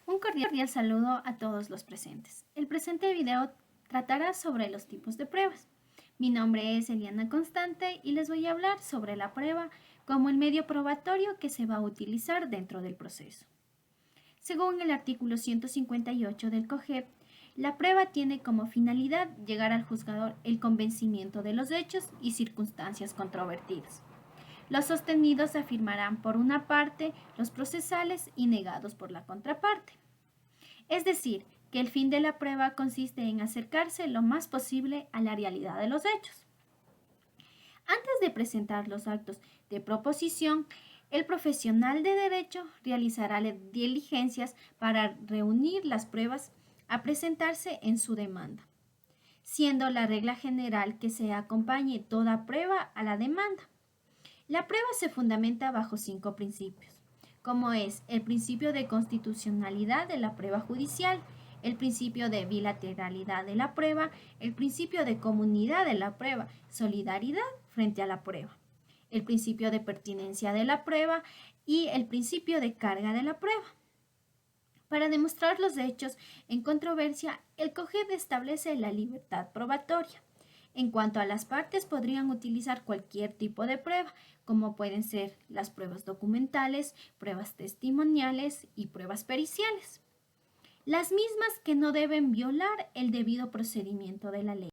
Un cordial saludo a todos los presentes. El presente video tratará sobre los tipos de pruebas. Mi nombre es Eliana Constante y les voy a hablar sobre la prueba como el medio probatorio que se va a utilizar dentro del proceso. Según el artículo 158 del COGEP, la prueba tiene como finalidad llegar al juzgador el convencimiento de los hechos y circunstancias controvertidas. Los sostenidos afirmarán por una parte los procesales y negados por la contraparte. Es decir, que el fin de la prueba consiste en acercarse lo más posible a la realidad de los hechos. Antes de presentar los actos de proposición, el profesional de derecho realizará diligencias para reunir las pruebas a presentarse en su demanda, siendo la regla general que se acompañe toda prueba a la demanda. La prueba se fundamenta bajo 5 principios, como es el principio de constitucionalidad de la prueba judicial, el principio de bilateralidad de la prueba, el principio de comunidad de la prueba, solidaridad frente a la prueba, el principio de pertinencia de la prueba y el principio de carga de la prueba. Para demostrar los hechos en controversia, el COGEP establece la libertad probatoria. En cuanto a las partes, podrían utilizar cualquier tipo de prueba, como pueden ser las pruebas documentales, pruebas testimoniales y pruebas periciales. Las mismas que no deben violar el debido procedimiento de la ley.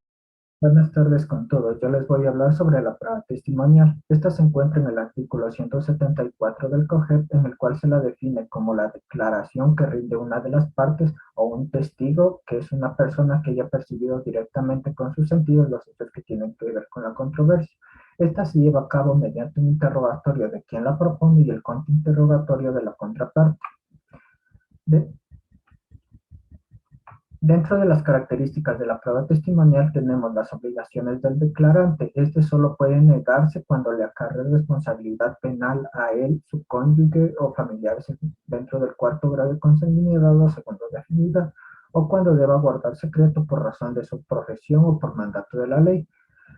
Buenas tardes con todos. Yo les voy a hablar sobre la prueba testimonial. Esta se encuentra en el artículo 174 del COGEP, en el cual se la define como la declaración que rinde una de las partes o un testigo, que es una persona que haya percibido directamente con sus sentidos los hechos que tienen que ver con la controversia. Esta se lleva a cabo mediante un interrogatorio de quien la propone y el contrainterrogatorio de la contraparte. Dentro de las características de la prueba testimonial tenemos las obligaciones del declarante. Este solo puede negarse cuando le acarre responsabilidad penal a él, su cónyuge o familiares dentro del cuarto grado de consanguinidad o segundo de afinidad, o cuando deba guardar secreto por razón de su profesión o por mandato de la ley.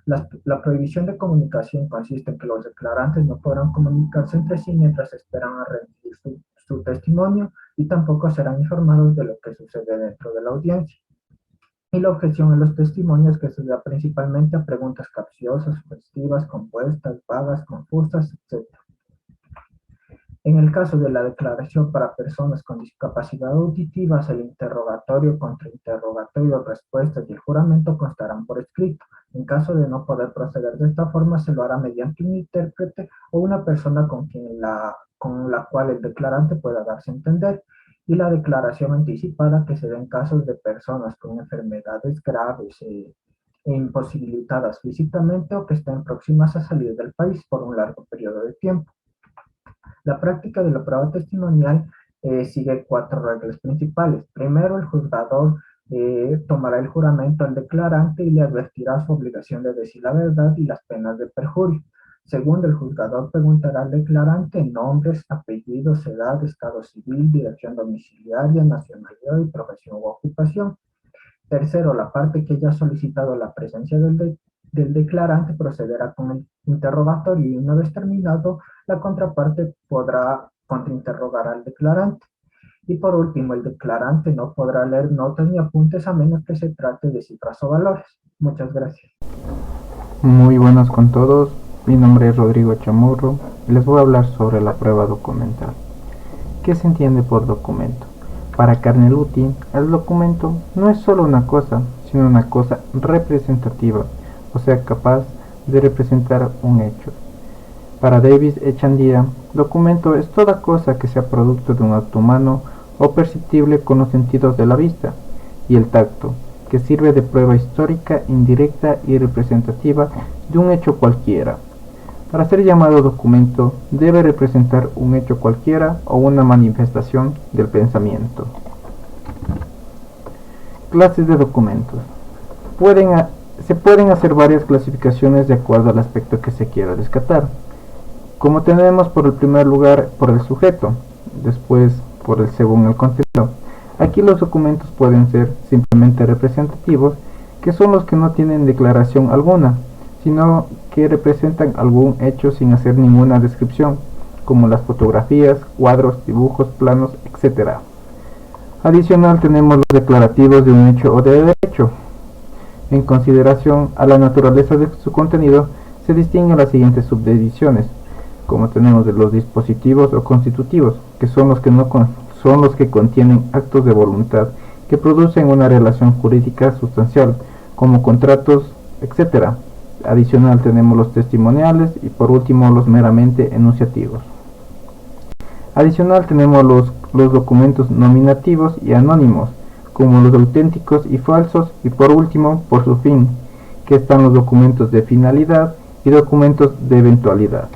La prohibición de comunicación consiste en que los declarantes no podrán comunicarse entre sí mientras esperan a rendir su testimonio y tampoco serán informados de lo que sucede dentro de la audiencia. Y la objeción a los testimonios que se da principalmente a preguntas capciosas, sugestivas, compuestas, vagas, confusas, etc. En el caso de la declaración para personas con discapacidad auditiva, el interrogatorio, contrainterrogatorio, respuestas y el juramento constarán por escrito. En caso de no poder proceder de esta forma, se lo hará mediante un intérprete o una persona con la cual el declarante pueda darse a entender. Y la declaración anticipada que se da en casos de personas con enfermedades graves e imposibilitadas físicamente o que estén próximas a salir del país por un largo periodo de tiempo. La práctica de la prueba testimonial sigue 4 reglas principales. Primero, el juzgador tomará el juramento al declarante y le advertirá su obligación de decir la verdad y las penas de perjurio. Segundo, el juzgador preguntará al declarante nombres, apellidos, edad, estado civil, dirección domiciliaria, nacionalidad y profesión u ocupación. Tercero, la parte que haya solicitado la presencia del declarante procederá con el interrogatorio y una vez terminado, la contraparte podrá contrainterrogar al declarante. Y por último, el declarante no podrá leer notas ni apuntes a menos que se trate de cifras o valores. Muchas gracias. Muy buenas con todos. Mi nombre es Rodrigo Chamorro y les voy a hablar sobre la prueba documental. ¿Qué se entiende por documento? Para Carneluti, el documento no es solo una cosa, sino una cosa representativa, o sea, capaz de representar un hecho. Para Davis Echandía, documento es toda cosa que sea producto de un acto humano o perceptible con los sentidos de la vista y el tacto, que sirve de prueba histórica, indirecta y representativa de un hecho cualquiera. Para ser llamado documento, debe representar un hecho cualquiera o una manifestación del pensamiento. Clases de documentos. Se pueden hacer varias clasificaciones de acuerdo al aspecto que se quiera rescatar. Como tenemos por el primer lugar por el sujeto, después por el según el contenido. Aquí los documentos pueden ser simplemente representativos, que son los que no tienen declaración alguna, sino que representan algún hecho sin hacer ninguna descripción, como las fotografías, cuadros, dibujos, planos, etc. Adicional tenemos los declarativos de un hecho o de derecho. En consideración a la naturaleza de su contenido, se distinguen las siguientes subdivisiones, como tenemos de los dispositivos o constitutivos, que son los que contienen actos de voluntad que producen una relación jurídica sustancial, como contratos, etc. Adicional tenemos los testimoniales y por último los meramente enunciativos. Adicional tenemos los documentos nominativos y anónimos, como los auténticos y falsos, y por último, por su fin, que están los documentos de finalidad y documentos de eventualidad.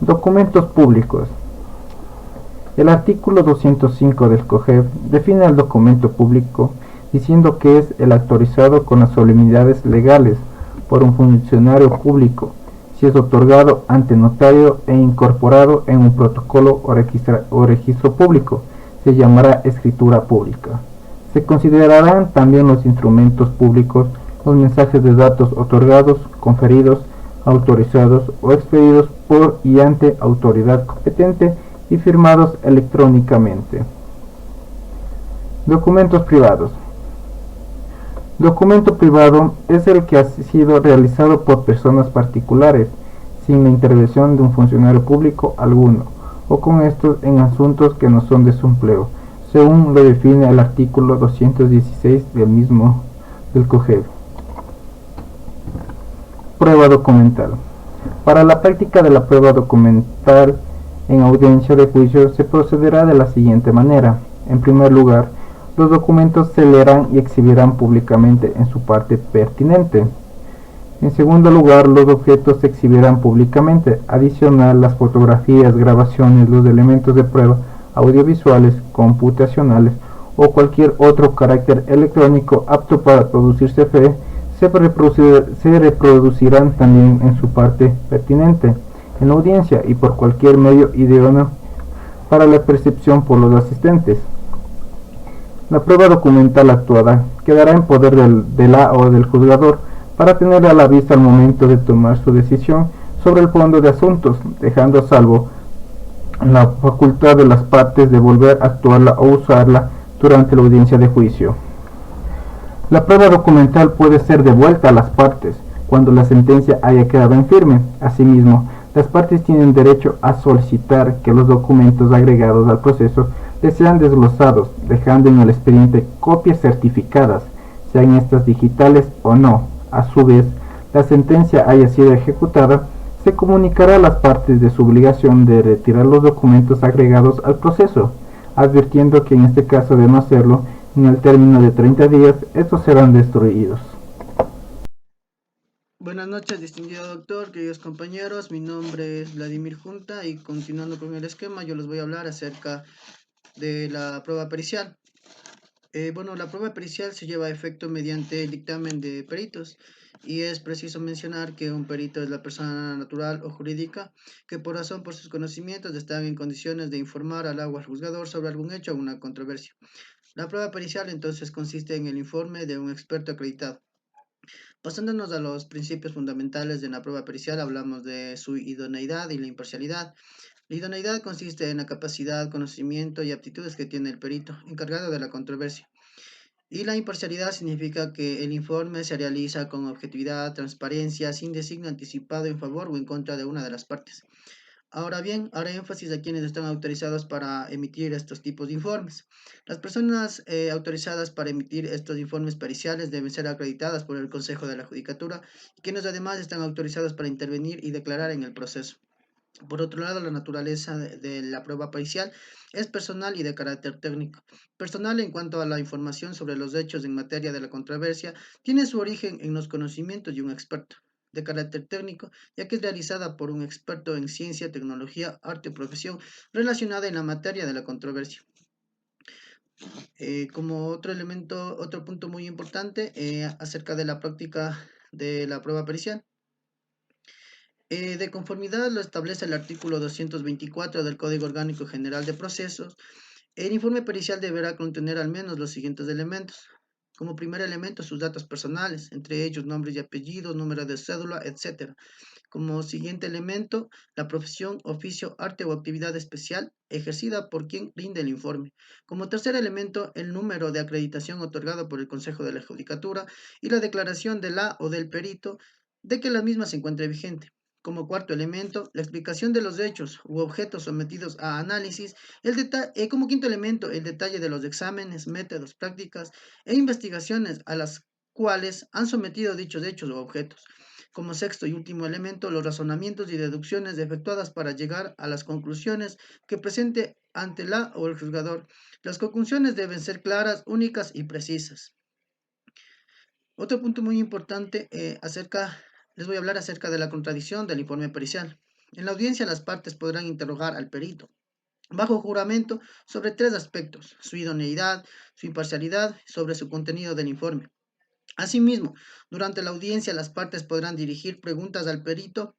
Documentos públicos. El artículo 205 del COGEB define el documento público diciendo que es el autorizado con las solemnidades legales por un funcionario público, si es otorgado ante notario e incorporado en un protocolo o registro público, se llamará escritura pública. Se considerarán también los instrumentos públicos, los mensajes de datos otorgados, conferidos, autorizados o expedidos por y ante autoridad competente y firmados electrónicamente. Documentos privados. Documento privado es el que ha sido realizado por personas particulares, sin la intervención de un funcionario público alguno, o con estos en asuntos que no son de su empleo, según lo define el artículo 216 del COGEB. Prueba documental. Para la práctica de la prueba documental en audiencia de juicio se procederá de la siguiente manera. En primer lugar, los documentos se leerán y exhibirán públicamente en su parte pertinente. En segundo lugar, los objetos se exhibirán públicamente. Adicional, las fotografías, grabaciones, los elementos de prueba audiovisuales, computacionales o cualquier otro carácter electrónico apto para producirse fe se reproducirán también en su parte pertinente en la audiencia y por cualquier medio idóneo para la percepción por los asistentes. La prueba documental actuada quedará en poder de la o del juzgador para tenerla a la vista al momento de tomar su decisión sobre el fondo de asuntos, dejando a salvo la facultad de las partes de volver a actuarla o usarla durante la audiencia de juicio. La prueba documental puede ser devuelta a las partes cuando la sentencia haya quedado en firme. Asimismo, las partes tienen derecho a solicitar que los documentos agregados al proceso les sean desglosados, dejando en el expediente copias certificadas, sean estas digitales o no. A su vez, la sentencia haya sido ejecutada, se comunicará a las partes de su obligación de retirar los documentos agregados al proceso, advirtiendo que en este caso de no hacerlo, en el término de 30 días, estos serán destruidos. Buenas noches, distinguido doctor, queridos compañeros. Mi nombre es Vladimir Junta y continuando con el esquema, yo les voy a hablar acerca de la prueba pericial. La prueba pericial se lleva a efecto mediante el dictamen de peritos y es preciso mencionar que un perito es la persona natural o jurídica que por sus conocimientos están en condiciones de informar al juzgador sobre algún hecho o una controversia. La prueba pericial entonces consiste en el informe de un experto acreditado. Pasándonos a los principios fundamentales de la prueba pericial, hablamos de su idoneidad y la imparcialidad. La idoneidad consiste en la capacidad, conocimiento y aptitudes que tiene el perito encargado de la controversia. Y la imparcialidad significa que el informe se realiza con objetividad, transparencia, sin designio anticipado en favor o en contra de una de las partes. Ahora bien, haré énfasis a quienes están autorizados para emitir estos tipos de informes. Las personas autorizadas para emitir estos informes periciales deben ser acreditadas por el Consejo de la Judicatura, quienes además están autorizados para intervenir y declarar en el proceso. Por otro lado, la naturaleza de la prueba pericial es personal y de carácter técnico. Personal en cuanto a la información sobre los hechos en materia de la controversia, tiene su origen en los conocimientos de un experto. De carácter técnico, ya que es realizada por un experto en ciencia, tecnología, arte o profesión relacionada en la materia de la controversia. Como otro elemento, otro punto muy importante acerca de la práctica de la prueba pericial. De conformidad lo establece el artículo 224 del Código Orgánico General de Procesos, el informe pericial deberá contener al menos los siguientes elementos. Como primer elemento, sus datos personales, entre ellos nombres y apellidos, número de cédula, etc. Como siguiente elemento, la profesión, oficio, arte o actividad especial ejercida por quien rinde el informe. Como tercer elemento, el número de acreditación otorgado por el Consejo de la Judicatura y la declaración de la o del perito de que la misma se encuentre vigente. Como cuarto elemento, la explicación de los hechos u objetos sometidos a análisis. Como quinto elemento, el detalle de los exámenes, métodos, prácticas e investigaciones a las cuales han sometido dichos hechos o objetos. Como sexto y último elemento, los razonamientos y deducciones efectuadas para llegar a las conclusiones que presente ante la o el juzgador. Las conclusiones deben ser claras, únicas y precisas. Otro punto muy importante les voy a hablar acerca de la contradicción del informe pericial. En la audiencia las partes podrán interrogar al perito bajo juramento sobre tres aspectos: su idoneidad, su imparcialidad, sobre su contenido del informe. Asimismo, durante la audiencia las partes podrán dirigir preguntas al perito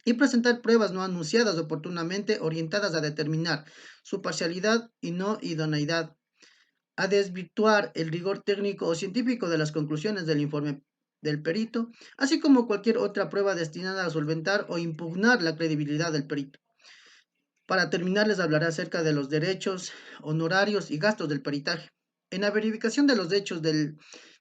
y presentar pruebas no anunciadas oportunamente orientadas a determinar su parcialidad y no idoneidad, a desvirtuar el rigor técnico o científico de las conclusiones del informe del perito, así como cualquier otra prueba destinada a solventar o impugnar la credibilidad del perito. Para terminar, les hablaré acerca de los derechos, honorarios y gastos del peritaje. En la verificación de los hechos del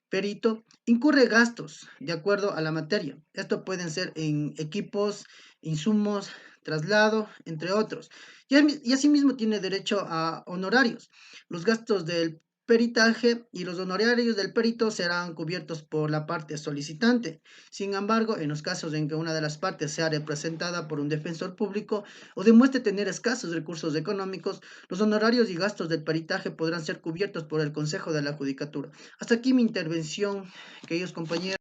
perito, incurre gastos de acuerdo a la materia. Esto pueden ser en equipos, insumos, traslado, entre otros. Y asimismo tiene derecho a honorarios. Los gastos del peritaje y los honorarios del perito serán cubiertos por la parte solicitante. Sin embargo, en los casos en que una de las partes sea representada por un defensor público o demuestre tener escasos recursos económicos, los honorarios y gastos del peritaje podrán ser cubiertos por el Consejo de la Judicatura. Hasta aquí mi intervención, queridos compañeros.